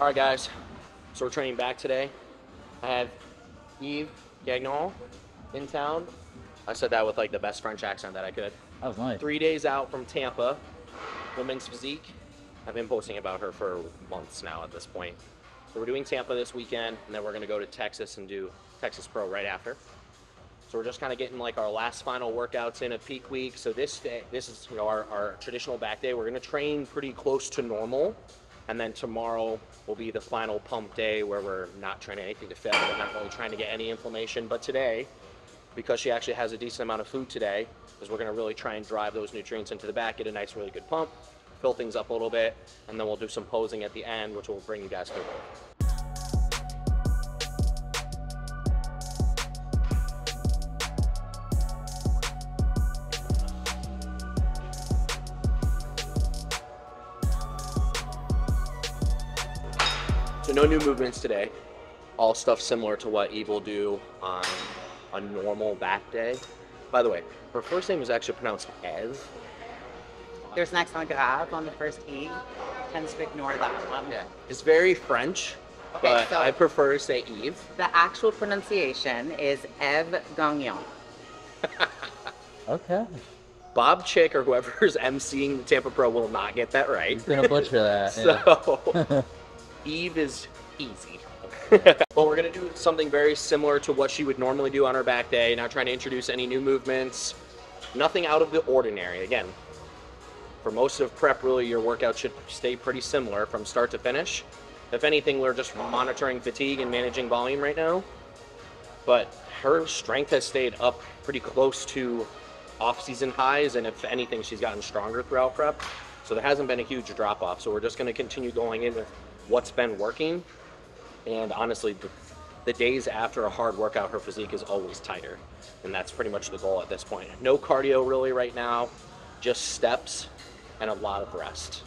All right, guys. So we're training back today. I have Yves GAGNON in town. I said that with like the best French accent that I could. That was nice. 3 days out from Tampa, women's physique. I've been posting about her for months now at this point. So we're doing Tampa this weekend, and then we're gonna go to Texas and do Texas Pro right after. So we're just kind of getting like our last final workouts in at peak week. So this day, this is our traditional back day. We're gonna train pretty close to normal. And then tomorrow will be the final pump day where we're not training anything to failure. We're not really trying to get any inflammation. But today, because she actually has a decent amount of food today, is we're gonna really try and drive those nutrients into the back, get a nice, really good pump, fill things up a little bit, and then we'll do some posing at the end, which will bring you guys through. So no new movements today. All stuff similar to what Eve will do on a normal back day. By the way, her first name is actually pronounced Ev. There's an accent grave on the first E. Tends to ignore that one. Yeah, it's very French, Okay, but so I prefer to say Eve. the actual pronunciation is Eve Gagnon. Okay. Bob Chick or whoever's emceeing the Tampa Pro will not get that right. He's gonna butcher that. So Eve is easy. But we're gonna do something very similar to what she would normally do on her back day. Not trying to introduce any new movements. Nothing out of the ordinary. Again, for most of prep, really, your workout should stay pretty similar from start to finish. If anything, we're just monitoring fatigue and managing volume right now. But her strength has stayed up pretty close to off-season highs, and if anything, she's gotten stronger throughout prep. So there hasn't been a huge drop-off. So we're just gonna continue going in with what's been working. And honestly, the days after a hard workout, her physique is always tighter. And that's pretty much the goal at this point. No cardio really right now, just steps and a lot of rest.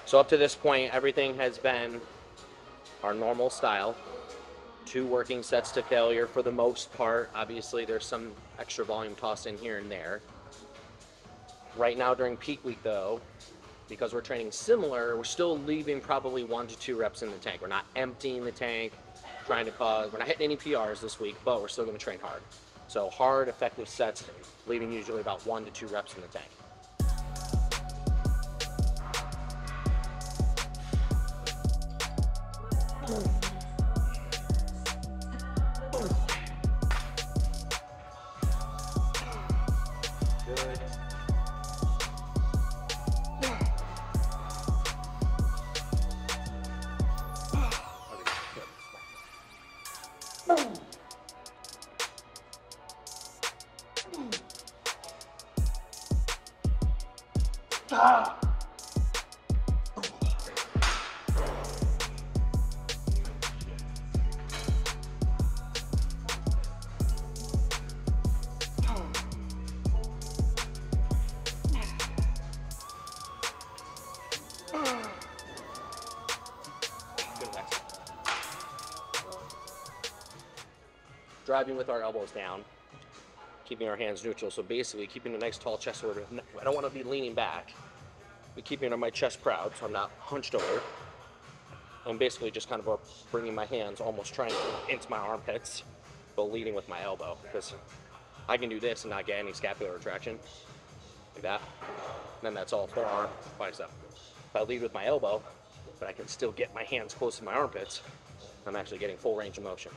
So up to this point, everything has been our normal style. 2 working sets to failure for the most part. Obviously, there's some extra volume tossed in here and there. Right now during peak week though, because we're training similar, we're still leaving probably 1 to 2 reps in the tank. We're not emptying the tank, we're not hitting any PRs this week, but we're still gonna train hard. So hard, effective sets, leaving usually about 1 to 2 reps in the tank. Good. Driving with our elbows down, keeping our hands neutral. So basically keeping a nice tall chest order. I don't want to be leaning back, but keeping my chest proud so I'm not hunched over. I'm basically just kind of bringing my hands almost trying into my armpits, but leading with my elbow, because I can do this and not get any scapular retraction, like that. And then that's all forearm, bicep. If I lead with my elbow, but I can still get my hands close to my armpits, I'm actually getting full range of motion.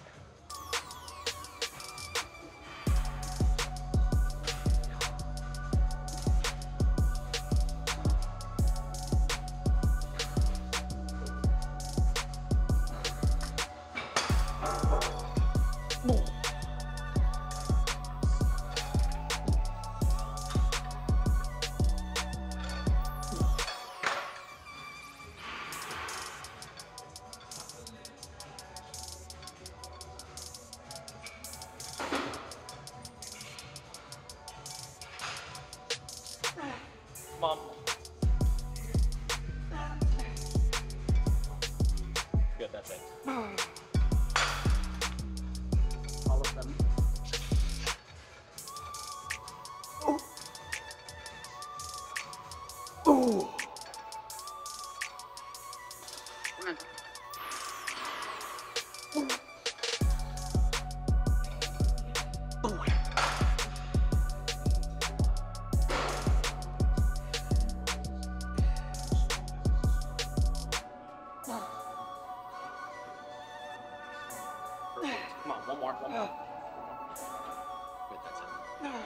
Mom. Good, that's it. All of them. Come on, one more. Good, that's it. Okay.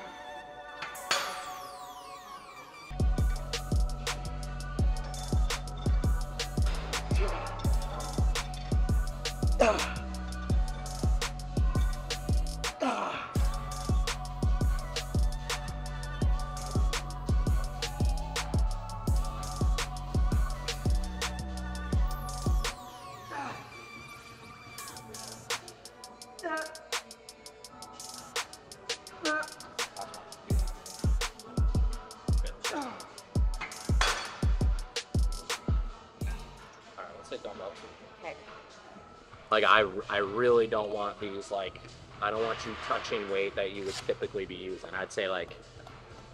Like I really don't want these, like, I don't want you touching weight that you would typically be using. I'd say like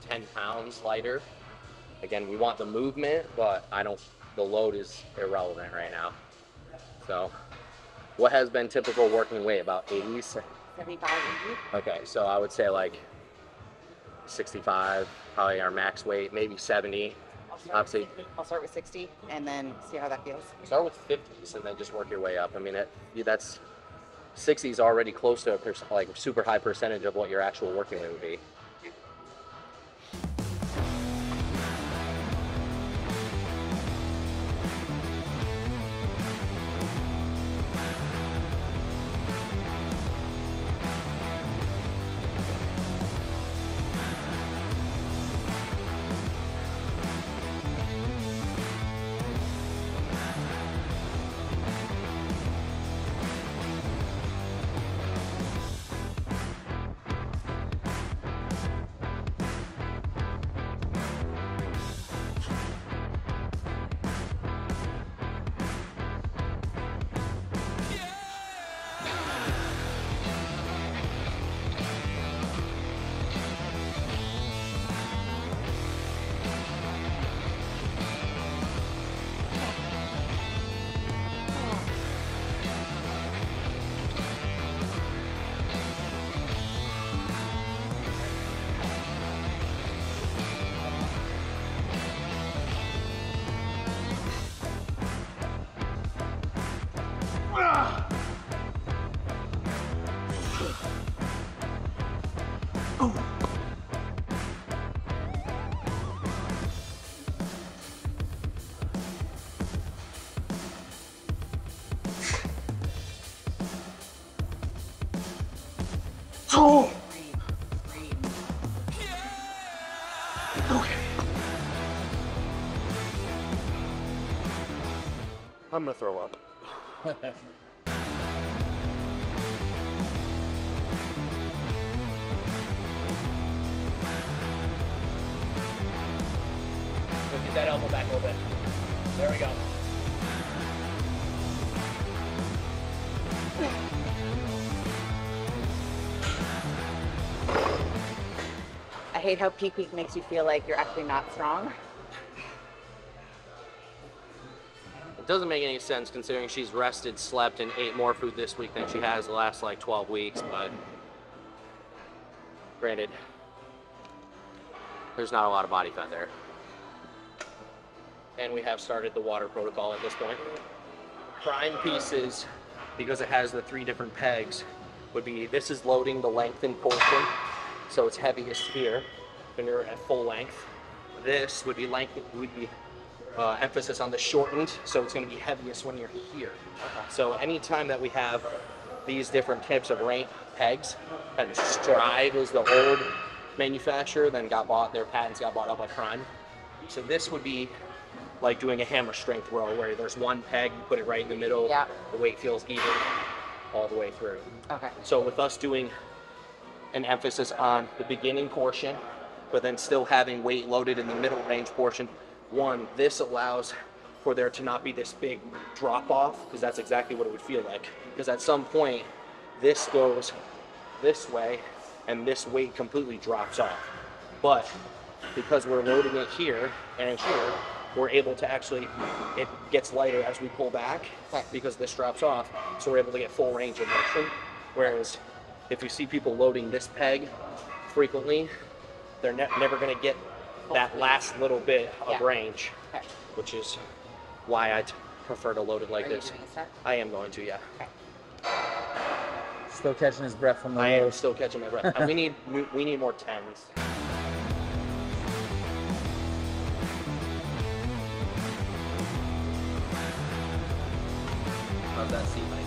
10 pounds lighter. Again, we want the movement, but the load is irrelevant right now. So what has been typical working weight? About 80s? 75. Okay, so I would say like 65, probably our max weight, maybe 70. Obviously, I'll start with 60 and then see how that feels. start with 50s and then just work your way up. I mean, that's 60 is already close to like a super high percentage of what your actual working weight would be. Oh! Okay. I'm gonna throw up. Get that elbow back a little bit. There we go. I hate how peak week makes you feel like you're actually not strong. It doesn't make any sense considering she's rested, slept, and ate more food this week than she has the last like 12 weeks, but granted, there's not a lot of body fat there. And we have started the water protocol at this point. Prime pieces, because it has the 3 different pegs, would be, this is loading the lengthened portion, so it's heaviest here when you're at full length. This would be emphasis on the shortened, so it's going to be heaviest when you're here. Okay. So anytime that we have these different types of rank pegs, and Strive is the old manufacturer, then their patents got bought up by Prime. So this would be like doing a hammer strength row where there's one peg, you put it right in the middle, yeah. The weight feels even all the way through. Okay. So with us doing an emphasis on the beginning portion, but then still having weight loaded in the middle range portion, this allows for there to not be this big drop off, because that's exactly what it would feel like. Because at some point, this goes this way, and this weight completely drops off. But because we're loading it here and here, we're able to actually, it gets lighter as we pull back, because this drops off, so we're able to get full range of motion. Whereas if you see people loading this peg frequently, they're never going to get that last little bit of range, which is why I prefer to load it like this. I am going to, yeah. Still catching his breath from the I am road. still catching my breath. And we need more 10s. How's that seat, Mike?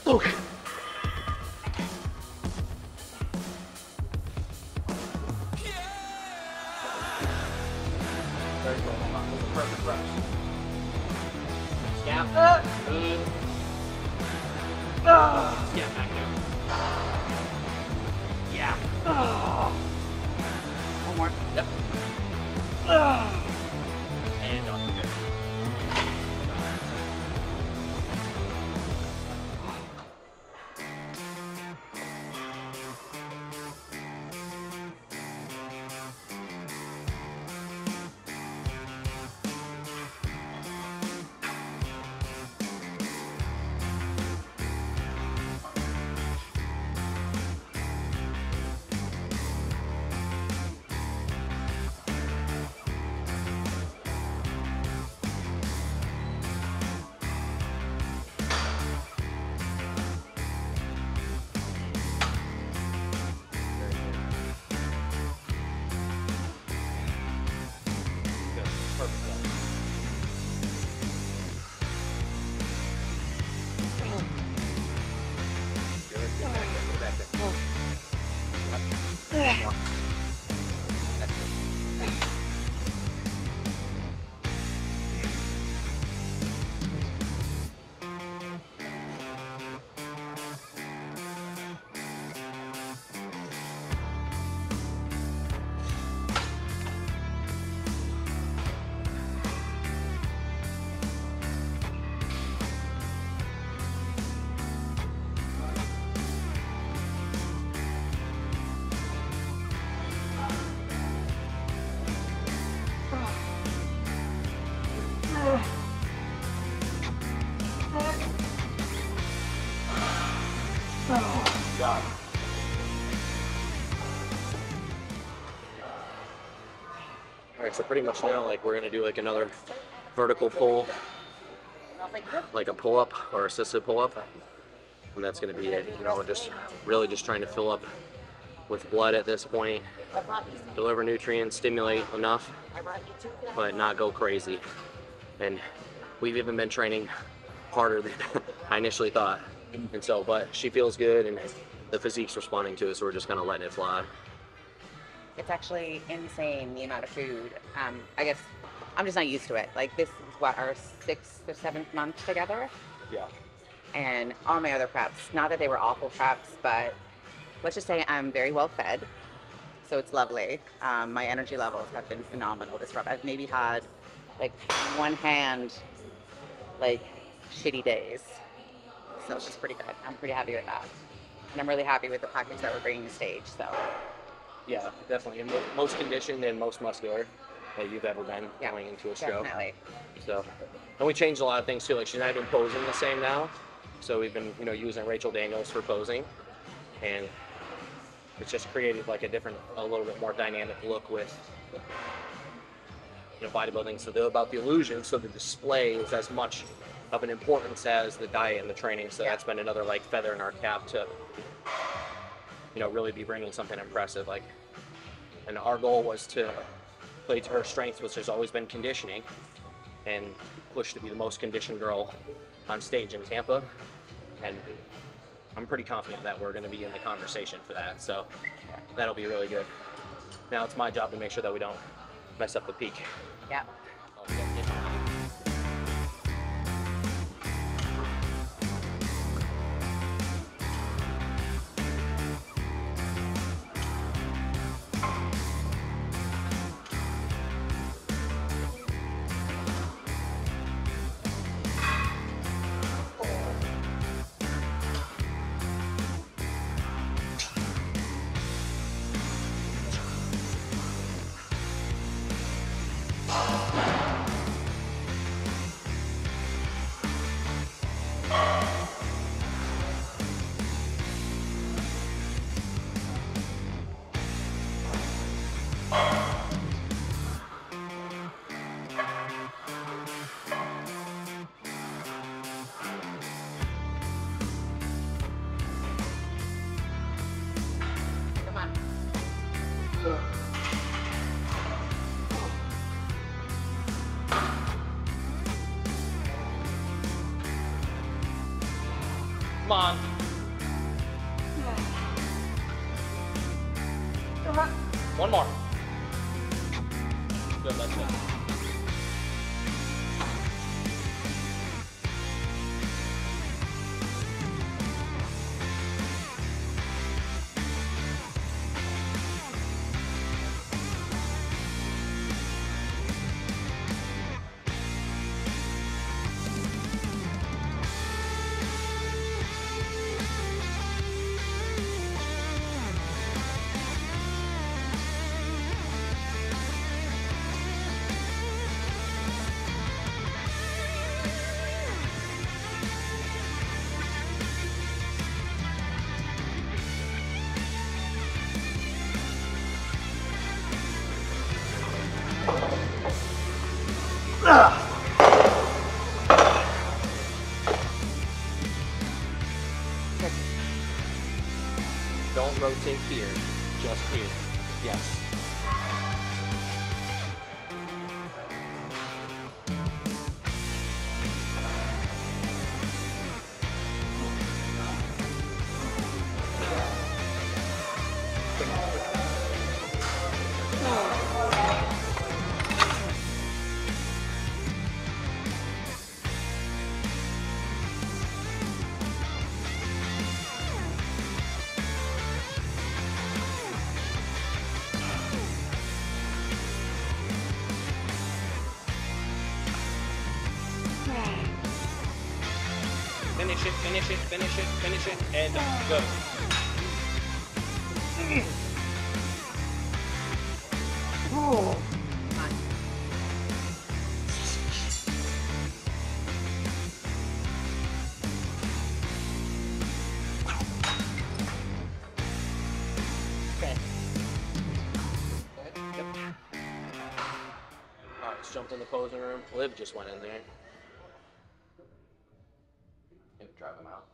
Okay. Very cool. That was a perfect rush. Scap. Good. Scap back there. Yeah. One more. Yep. And on. Good. God. All right, so pretty much now, like, we're gonna do like another vertical pull, like a pull-up or assisted pull-up, and that's gonna be it. You know, just really just trying to fill up with blood at this point, deliver nutrients, stimulate enough, but not go crazy. And we've even been training harder than I initially thought. And so, but she feels good and the physique's responding to it, so we're just kind of letting it fly. It's actually insane the amount of food. I guess I'm just not used to it. Like, this is what, our 6th or 7th month together? Yeah. And all my other preps, not that they were awful preps, but let's just say I'm very well fed. So it's lovely. My energy levels have been phenomenal this prep. I've maybe had like one hand, like, shitty days. So it's just pretty good. I'm pretty happy with that. And I'm really happy with the package that we're bringing to stage, so. Yeah, definitely. And most conditioned and most muscular that you've ever been going into a show. Definitely. So, and we changed a lot of things too. Like, she's not even posing the same now. So we've been, you know, using Rachel Daniels for posing, and it's just created like a little bit more dynamic look with, you know, bodybuilding. So they're about the illusion. So the display is as much of an importance as the diet and the training. So that's been another like feather in our cap to you know, really be bringing something impressive. Like, and our goal was to play to her strengths, which has always been conditioning, and push to be the most conditioned girl on stage in Tampa. And I'm pretty confident that we're going to be in the conversation for that. So that'll be really good. Now it's my job to make sure that we don't mess up the peak. Yeah. Come on. One more. Good, that's it. Don't rotate here, just here. Yes. Finish it, finish it, finish it, finish it, and go. Oh. Okay. Good. Yep. All right, let's jump in the posing room. Liv just went in there. Drive him out.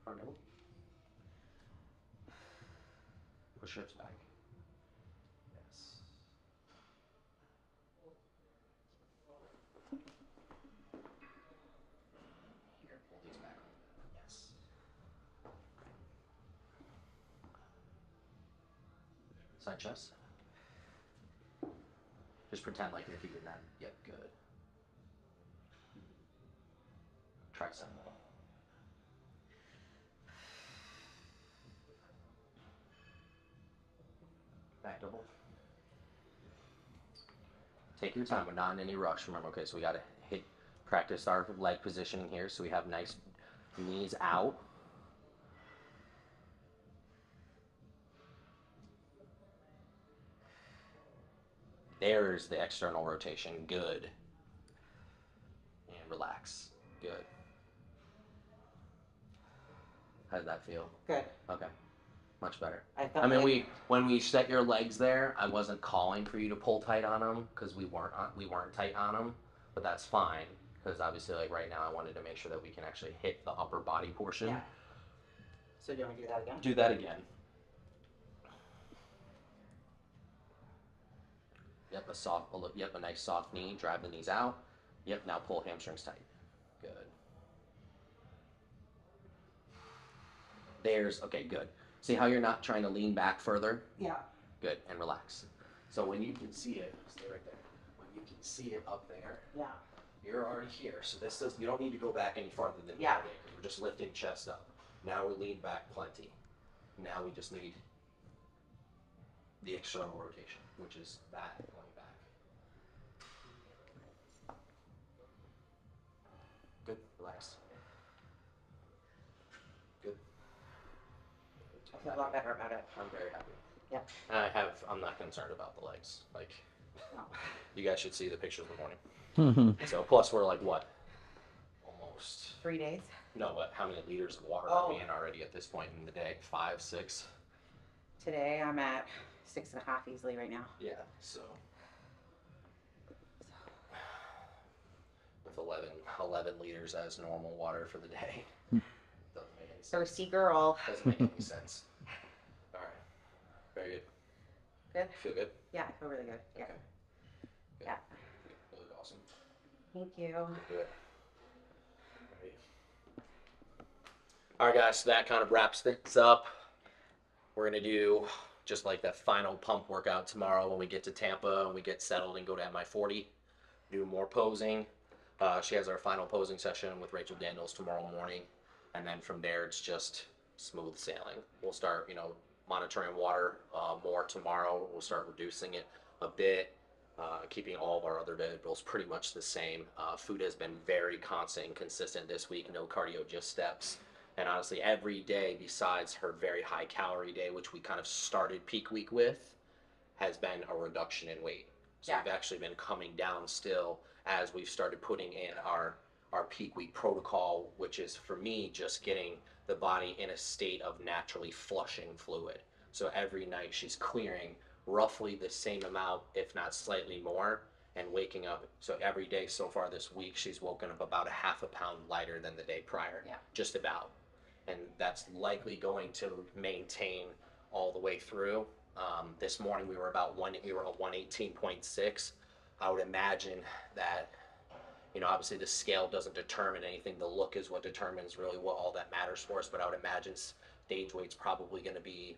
Front double. Push hips back. Yes. Here, pull these back. Yes. Side chest. Just pretend like you're keeping that. Yep, good. Tricep. Back double. Take your time, but not in any rush. Remember, okay, so we gotta practice our leg positioning here, so we have nice knees out. There's the external rotation. Good. And relax. Good. How did that feel? Good. Okay. Much better. I mean, when we set your legs there, I wasn't calling for you to pull tight on them because we weren't tight on them, but that's fine because obviously, like right now, I wanted to make sure that we can actually hit the upper body portion. Yeah. So do you want to do that again? Do that again. Yep, a nice soft knee. Drive the knees out. Yep, now pull hamstrings tight. Good. Okay, good. See how you're not trying to lean back further? Yeah. Good, and relax. So when you can see it, stay right there. When you can see it up there, yeah, you're already here. So you don't need to go back any farther than yeah, because we're just lifting chest up. Now we lean back plenty. Now we just need the external rotation, which is that going back. Good, relax. Good. I feel a lot better about it. I'm very happy. Yeah. I'm not concerned about the legs. Like, no. You guys should see the pictures in the morning. So plus we're like what? Almost 3 days? No, but how many liters of water are we in already at this point in the day? 5, 6? Today I'm at 6.5 easily right now. Yeah, so with 11 liters as normal water for the day. Doesn't make any sense. Thirsty girl. Doesn't make any sense. All right. Very good. Good? Feel good? Yeah, I feel really good. Yeah. Okay. Good. Yeah. Good. Really awesome. Thank you. Good. All right, guys, so that kind of wraps things up. We're going to do just like that final pump workout tomorrow when we get to Tampa and we get settled and go to MI40. Do more posing. She has our final posing session with Rachel Daniels tomorrow morning. And then from there, it's just smooth sailing. We'll start, monitoring water more tomorrow. We'll start reducing it a bit, keeping all of our other variables pretty much the same. Food has been very constant and consistent this week. No cardio, just steps. And honestly, every day besides her very high calorie day, which we kind of started peak week with, has been a reduction in weight. So we've actually been coming down still as we've started putting in our peak week protocol, which is for me just getting the body in a state of naturally flushing fluid. So every night she's clearing roughly the same amount, if not slightly more, and waking up. So every day so far this week, she's woken up about a half a pound lighter than the day prior, just about. And that's likely going to maintain all the way through. This morning we were at 118.6. I would imagine that, obviously the scale doesn't determine anything. The look is what determines really what all that matters for us. But I would imagine stage weight's probably going to be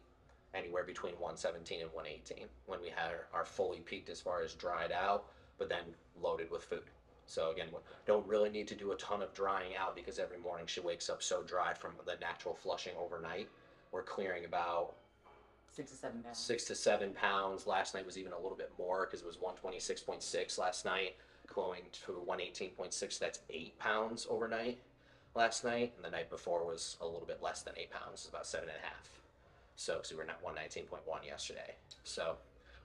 anywhere between 117 and 118 when we had our fully peaked as far as dried out, but then loaded with food. So again, we don't really need to do a ton of drying out because every morning she wakes up so dry from the natural flushing overnight. We're clearing about 6 to 7 pounds. 6 to 7 pounds. Last night was even a little bit more because it was 126.6 last night, going to 118.6. That's 8 pounds overnight last night. And the night before was a little bit less than 8 pounds, about 7.5. So we were at 119.1 yesterday. So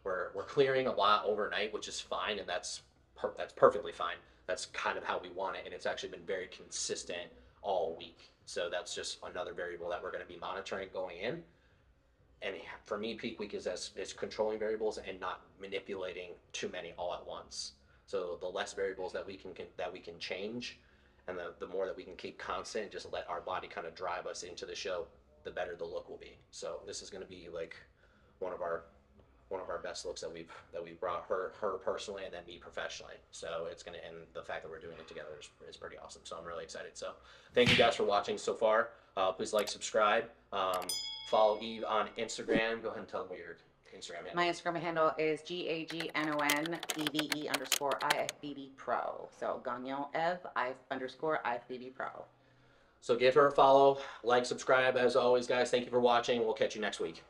we're clearing a lot overnight, which is fine, and that's perfectly fine. That's kind of how we want it, and it's actually been very consistent all week. So that's just another variable that we're going to be monitoring going in. And for me, peak week is controlling variables and not manipulating too many all at once. So the less variables that we can change, and the more that we can keep constant, just let our body kind of drive us into the show, the better the look will be. So this is going to be like one of our best looks that we've brought her personally, and then me professionally. So it's gonna, and the fact that we're doing it together is pretty awesome. So I'm really excited. So thank you guys for watching so far. Please like, subscribe, follow Eve on Instagram. Go ahead and tell them your Instagram handle. My Instagram handle is GAGNON_IFBB Pro. So Gagnon Ev _IFBB Pro. So give her a follow, like, subscribe. As always, guys, thank you for watching. We'll catch you next week.